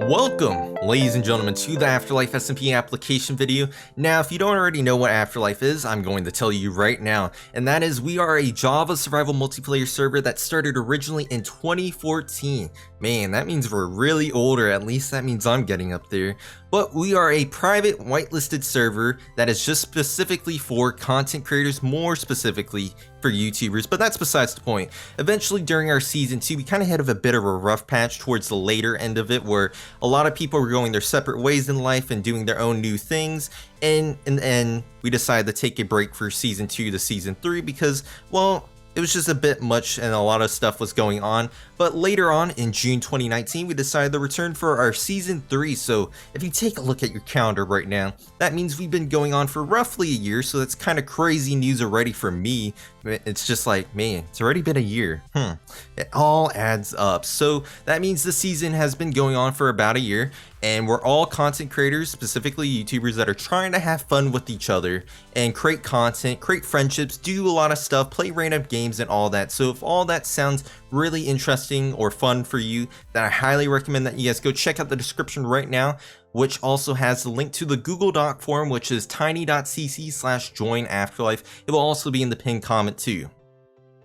Welcome, ladies and gentlemen, to the AfterLife SMP application video. Now, if you don't already know what AfterLife is, I'm going to tell you right now, and that is we are a Java survival multiplayer server that started originally in 2014. Man, that means we're really old, or at least that means I'm getting up there. But we are a private whitelisted server that is just specifically for content creators, more specifically for YouTubers, but that's besides the point. Eventually during our season 2, we kind of hit a bit of a rough patch towards the later end of it, where a lot of people were going their separate ways in life and doing their own new things, and in the end, we decided to take a break for season 2 to season 3 because, well, it was just a bit much and a lot of stuff was going on. But later on in June 2019, we decided to return for our season 3. So if you take a look at your calendar right now, that means we've been going on for roughly a year. So that's kind of crazy news already for me. It's just like, man, it's already been a year. It all adds up. So that means the season has been going on for about a year. And we're all content creators, specifically YouTubers, that are trying to have fun with each other and create content, create friendships, do a lot of stuff, play random games and all that. So if all that sounds really interesting or fun for you, then I highly recommend that you guys go check out the description right now, which also has the link to the Google Doc form, which is tiny.cc/joinafterlife. It will also be in the pinned comment too.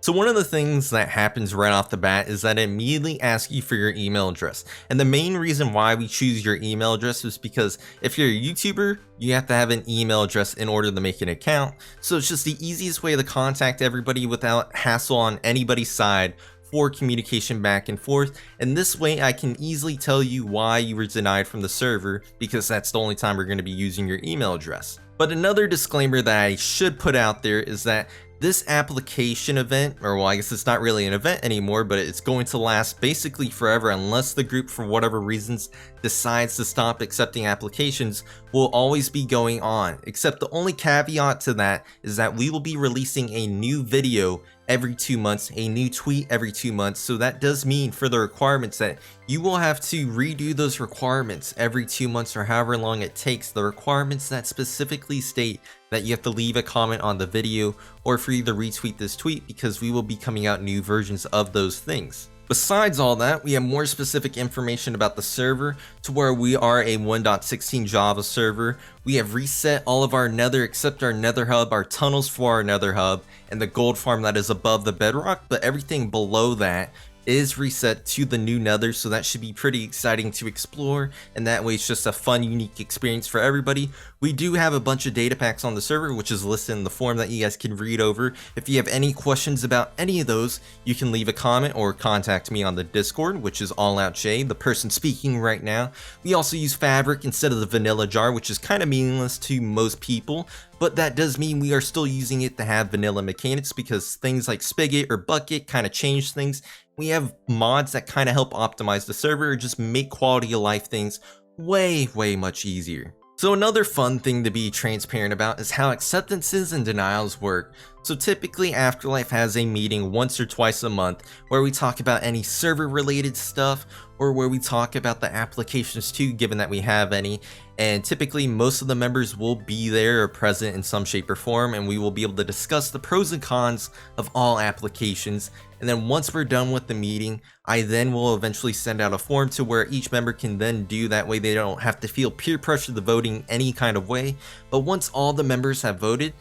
So one of the things that happens right off the bat is that it immediately asks you for your email address. And the main reason why we choose your email address is because if you're a YouTuber, you have to have an email address in order to make an account. So it's just the easiest way to contact everybody without hassle on anybody's side for communication back and forth. And this way I can easily tell you why you were denied from the server, because that's the only time we're going to be using your email address. But another disclaimer that I should put out there is that this application event, or well, I guess it's not really an event anymore, but it's going to last basically forever unless the group, for whatever reasons, decides to stop accepting applications, will always be going on. Except the only caveat to that is that we will be releasing a new video every 2 months, a new tweet every 2 months. So that does mean for the requirements that you will have to redo those requirements every 2 months or however long it takes. The requirements that specifically state that you have to leave a comment on the video or for you to retweet this tweet, because we will be coming out new versions of those things. Besides all that, we have more specific information about the server to where we are a 1.16 Java server. We have reset all of our nether except our nether hub, our tunnels for our nether hub, and the gold farm that is above the bedrock, but everything below that is reset to the new nether, so that should be pretty exciting to explore, and that way it's just a fun, unique experience for everybody. We do have a bunch of data packs on the server, which is listed in the form that you guys can read over. If you have any questions about any of those, you can leave a comment or contact me on the Discord, which is AllOutJ, the person speaking right now. We also use Fabric instead of the vanilla jar, which is kind of meaningless to most people, but that does mean we are still using it to have vanilla mechanics, because things like Spigot or Bucket kind of change things. We have mods that kind of help optimize the server or just make quality of life things way much easier. So another fun thing to be transparent about is how acceptances and denials work. So typically AfterLife has a meeting once or twice a month where we talk about any server related stuff, or where we talk about the applications too, given that we have any. And typically most of the members will be there or present in some shape or form, and we will be able to discuss the pros and cons of all applications. And then once we're done with the meeting, I then will eventually send out a form to where each member can then do. That way they don't have to feel peer pressure to voting any kind of way. But once all the members have voted,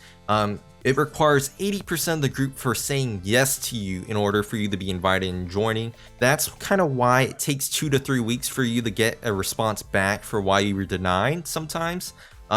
it requires 80% of the group for saying yes to you in order for you to be invited and joining. That's kind of why it takes 2 to 3 weeks for you to get a response back for why you were denied sometimes.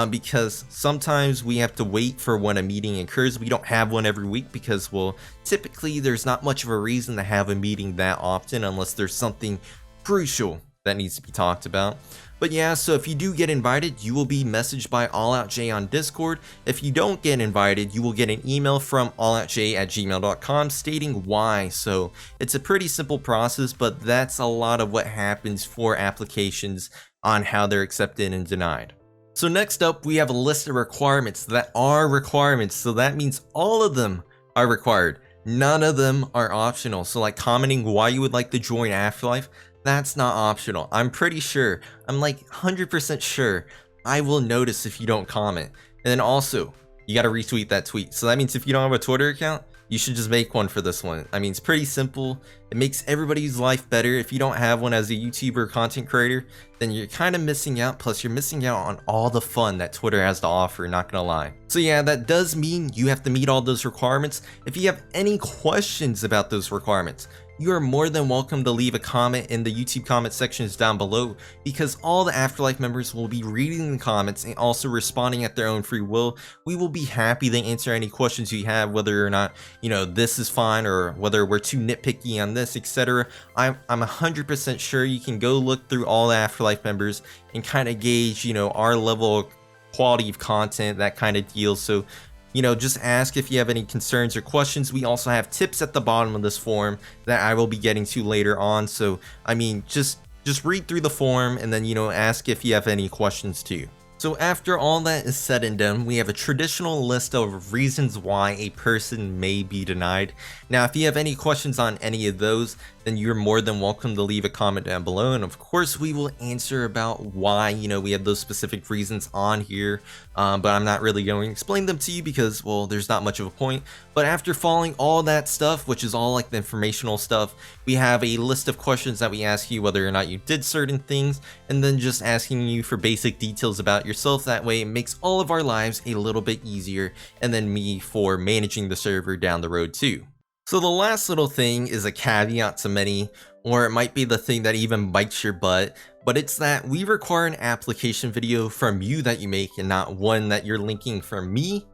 Because sometimes we have to wait for when a meeting occurs. We don't have one every week because, well, typically there's not much of a reason to have a meeting that often unless there's something crucial that needs to be talked about. But yeah, so if you do get invited, you will be messaged by AllOutJ on Discord. If you don't get invited, you will get an email from alloutj@gmail.com stating why. So it's a pretty simple process, but that's a lot of what happens for applications on how they're accepted and denied. So next up, we have a list of requirements that are requirements. So that means all of them are required. None of them are optional. So like commenting why you would like to join AfterLife, that's not optional. I'm pretty sure, I'm like 100% sure I will notice if you don't comment. And then also, you got to retweet that tweet. So that means if you don't have a Twitter account, you should just make one for this one. I mean, it's pretty simple. It makes everybody's life better. If you don't have one as a YouTuber content creator, then you're kind of missing out. Plus, you're missing out on all the fun that Twitter has to offer, not gonna lie. So yeah, that does mean you have to meet all those requirements. If you have any questions about those requirements, you are more than welcome to leave a comment in the YouTube comment sections down below, because all the AfterLife members will be reading the comments and also responding at their own free will. We will be happy to answer any questions you have, whether or not, this is fine or whether we're too nitpicky on this, etc. I'm 100% sure you can go look through all the AfterLife members and kind of gauge, our level of quality of content, that kind of deal. So just ask if you have any concerns or questions. We also have tips at the bottom of this form that I will be getting to later on. So, just read through the form and then, ask if you have any questions too. So after all that is said and done, we have a traditional list of reasons why a person may be denied. Now, if you have any questions on any of those, then you're more than welcome to leave a comment down below. And of course, we will answer about why, we have those specific reasons on here. But I'm not really going to explain them to you because, well, there's not much of a point. But after following all that stuff, which is all like the informational stuff, we have a list of questions that we ask you whether or not you did certain things, and then just asking you for basic details about yourself. That way it makes all of our lives a little bit easier, and then me for managing the server down the road too. So the last little thing is a caveat to many, or it might be the thing that even bites your butt, but it's that we require an application video from you that you make and not one that you're linking from me.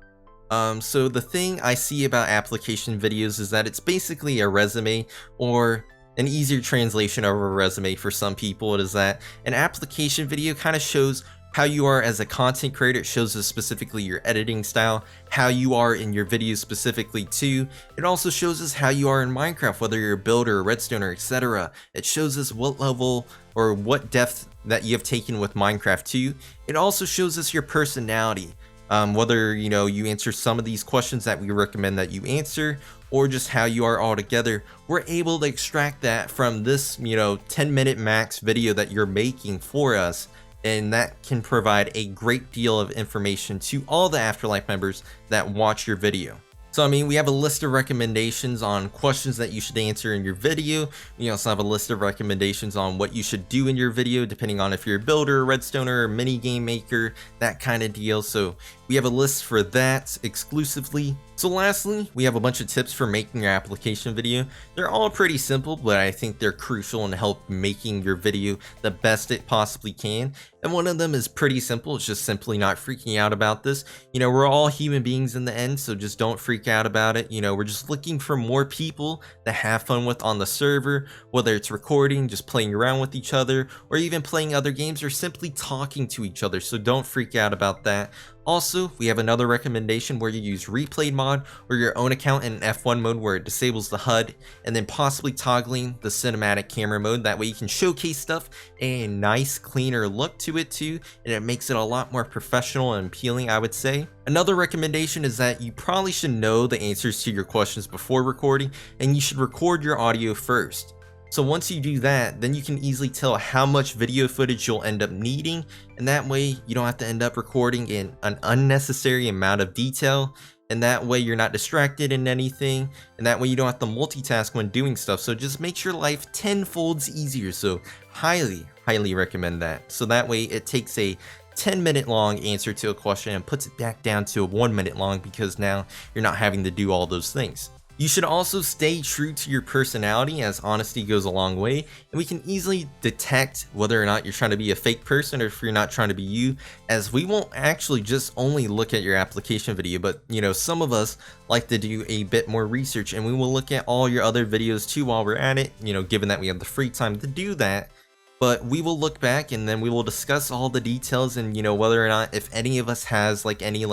So the thing I see about application videos is that it's basically a resume, or an easier translation of a resume for some people. It is that an application video kind of shows how you are as a content creator. It shows us specifically your editing style, how you are in your videos specifically too. It also shows us how you are in Minecraft, whether you're a builder, a redstoner, etc. It shows us what level or what depth that you have taken with Minecraft too. It also shows us your personality, whether you answer some of these questions that we recommend that you answer, or just how you are altogether. We're able to extract that from this 10-minute max video that you're making for us, and that can provide a great deal of information to all the AfterLife members that watch your video. So we have a list of recommendations on questions that you should answer in your video. We also have a list of recommendations on what you should do in your video, depending on if you're a builder, redstoner, or mini game maker, that kind of deal. So we have a list for that exclusively. So lastly, we have a bunch of tips for making your application video. They're all pretty simple, but I think they're crucial in help making your video the best it possibly can. And one of them is pretty simple. It's just simply not freaking out about this. We're all human beings in the end, so just don't freak out about it. We're just looking for more people to have fun with on the server, whether it's recording, just playing around with each other, or even playing other games, or simply talking to each other. So don't freak out about that. Also, we have another recommendation where you use replay mod or your own account in F1 mode, where it disables the HUD, and then possibly toggling the cinematic camera mode. That way you can showcase stuff a nice cleaner look to it too, and it makes it a lot more professional and appealing, I would say. Another recommendation is that you probably should know the answers to your questions before recording, and you should record your audio first. So once you do that, then you can easily tell how much video footage you'll end up needing, and that way you don't have to end up recording in an unnecessary amount of detail, and that way you're not distracted in anything, and that way you don't have to multitask when doing stuff. So it just makes your life 10 folds easier. So highly recommend that. So that way it takes a 10-minute long answer to a question and puts it back down to a 1-minute long, because now you're not having to do all those things. You should also stay true to your personality, as honesty goes a long way, and we can easily detect whether or not you're trying to be a fake person or if you're not trying to be you, as we won't actually just only look at your application video, but some of us like to do a bit more research, and we will look at all your other videos too while we're at it, given that we have the free time to do that. But we will look back and then we will discuss all the details and whether or not if any of us has any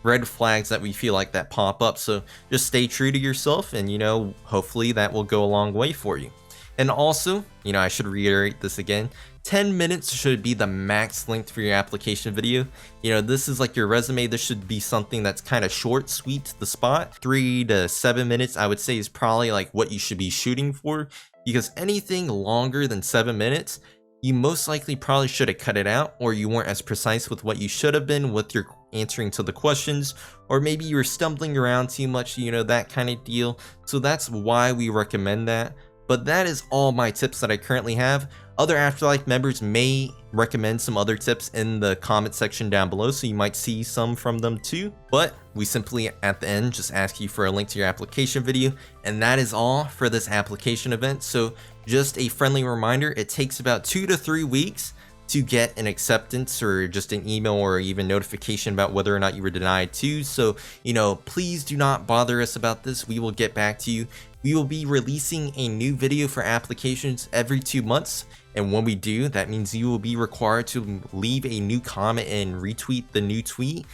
red flags that we feel like that pop up. So just stay true to yourself, and hopefully that will go a long way for you. And also, I should reiterate this again, 10 minutes should be the max length for your application video. This is like your resume. This should be something that's kind of short, sweet to the spot. 3 to 7 minutes, I would say, is probably what you should be shooting for, because anything longer than 7 minutes, you most likely probably should have cut it out, or you weren't as precise with what you should have been with your answering to the questions, or maybe you were stumbling around too much, that kind of deal. So that's why we recommend that. But that is all my tips that I currently have. Other AfterLife members may recommend some other tips in the comment section down below, so you might see some from them too. But we simply at the end just ask you for a link to your application video, and that is all for this application event. So just a friendly reminder, it takes about 2 to 3 weeks to get an acceptance or just an email or even notification about whether or not you were denied too. So, please do not bother us about this. We will get back to you. We will be releasing a new video for applications every 2 months. And when we do, that means you will be required to leave a new comment and retweet the new tweet.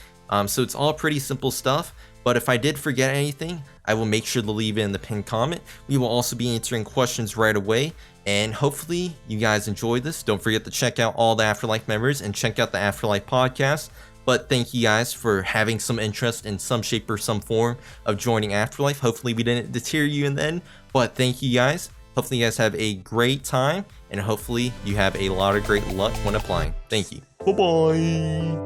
So it's all pretty simple stuff. But if I did forget anything, I will make sure to leave it in the pinned comment. We will also be answering questions right away. And hopefully you guys enjoyed this. Don't forget to check out all the AfterLife members and check out the AfterLife podcast. But thank you guys for having some interest in some shape or some form of joining AfterLife. Hopefully we didn't deter you in the end. But thank you guys. Hopefully you guys have a great time. And hopefully you have a lot of great luck when applying. Thank you. Bye-bye.